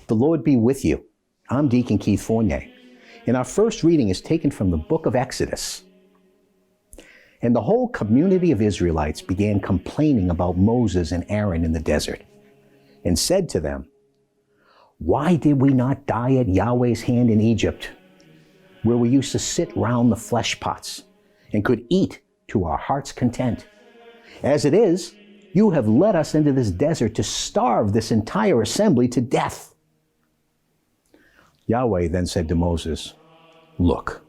The Lord be with you. I'm Deacon Keith Fournier, and our first reading is taken from the book of Exodus. And the whole community of Israelites began complaining about Moses and Aaron in the desert, and said to them, "Why did we not die at Yahweh's hand in Egypt, where we used to sit round the flesh pots and could eat to our heart's content? As it is, you have led us into this desert to starve this entire assembly to death." Yahweh then said to Moses, "Look,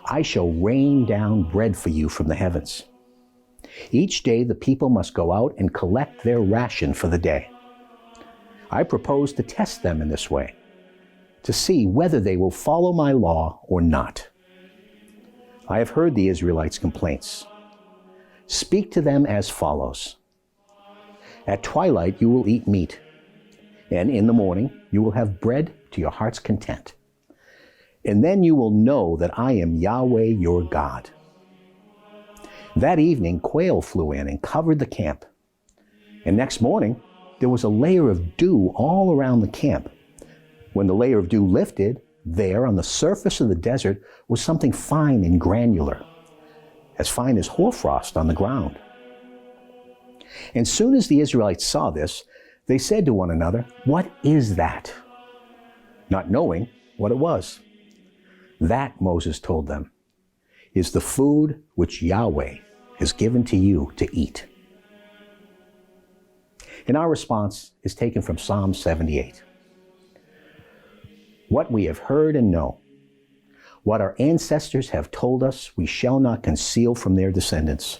I shall rain down bread for you from the heavens. Each day the people must go out and collect their ration for the day. I propose to test them in this way, to see whether they will follow my law or not. I have heard the Israelites' complaints. Speak to them as follows. At twilight you will eat meat, and in the morning you will have bread to your heart's content. And then you will know that I am Yahweh your God." That evening quail flew in and covered the camp. And next morning there was a layer of dew all around the camp. When the layer of dew lifted, there on the surface of the desert was something fine and granular, as fine as hoarfrost on the ground. And soon as the Israelites saw this, they said to one another, "What is that?" Not knowing what it was. That, Moses told them, is the food which Yahweh has given to you to eat. And our response is taken from Psalm 78. What we have heard and know, what our ancestors have told us, we shall not conceal from their descendants,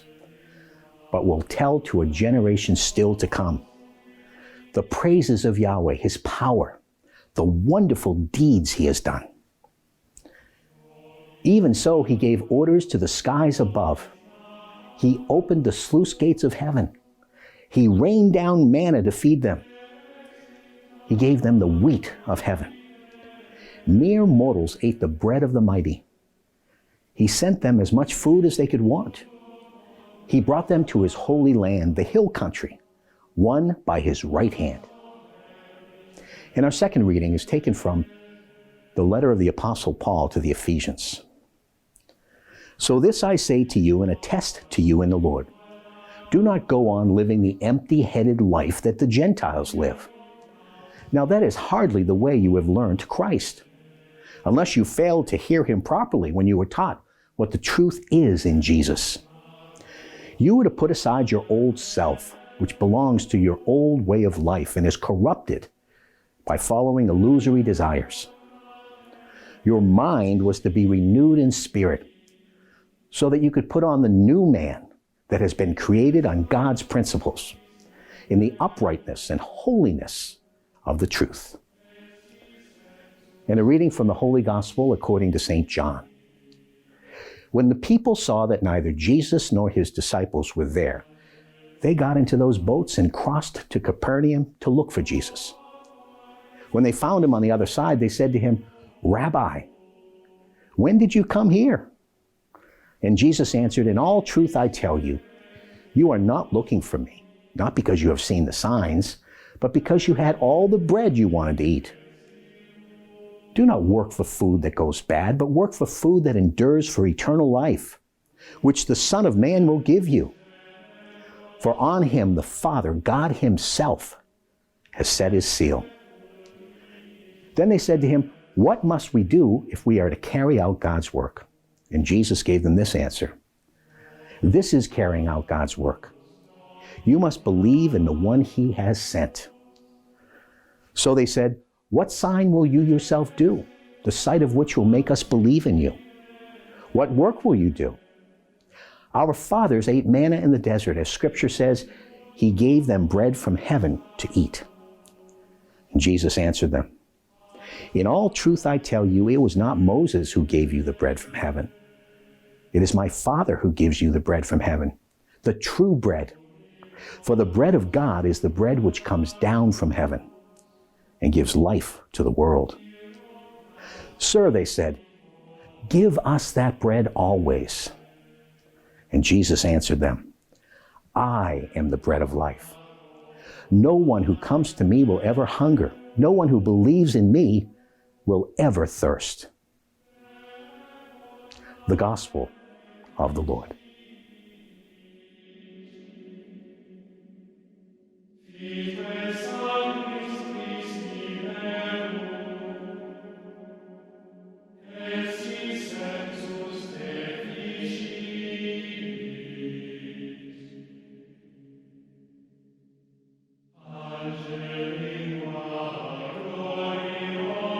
but will tell to a generation still to come. The praises of Yahweh, his power, the wonderful deeds he has done. Even so, he gave orders to the skies above. He opened the sluice gates of heaven. He rained down manna to feed them. He gave them the wheat of heaven. Mere mortals ate the bread of the mighty. He sent them as much food as they could want. He brought them to his holy land, the hill country, won by his right hand. And our second reading is taken from the letter of the Apostle Paul to the Ephesians. "So this I say to you and attest to you in the Lord. Do not go on living the empty-headed life that the Gentiles live. Now that is hardly the way you have learned Christ, unless you failed to hear him properly when you were taught what the truth is in Jesus. You were to put aside your old self, which belongs to your old way of life and is corrupted by following illusory desires. Your mind was to be renewed in spirit, so that you could put on the new man that has been created on God's principles, in the uprightness and holiness of the truth." And a reading from the Holy Gospel according to St. John. When the people saw that neither Jesus nor his disciples were there, they got into those boats and crossed to Capernaum to look for Jesus. When they found him on the other side, they said to him, "Rabbi, when did you come here?" And Jesus answered, "In all truth I tell you, you are not looking for me, not because you have seen the signs, but because you had all the bread you wanted to eat. Do not work for food that goes bad, but work for food that endures for eternal life, which the Son of Man will give you. For on him the Father, God himself, has set his seal." Then they said to him, "What must we do if we are to carry out God's work?" And Jesus gave them this answer: "This is carrying out God's work. You must believe in the one he has sent." So they said, "What sign will you yourself do, the sight of which will make us believe in you? What work will you do? Our fathers ate manna in the desert, as Scripture says, he gave them bread from heaven to eat." And Jesus answered them, "In all truth I tell you, it was not Moses who gave you the bread from heaven. It is my Father who gives you the bread from heaven, the true bread. For the bread of God is the bread which comes down from heaven and gives life to the world." "Sir," they said, "give us that bread always." And Jesus answered them, "I am the bread of life. No one who comes to me will ever hunger, no one who believes in me will ever thirst. The Gospel of the Lord.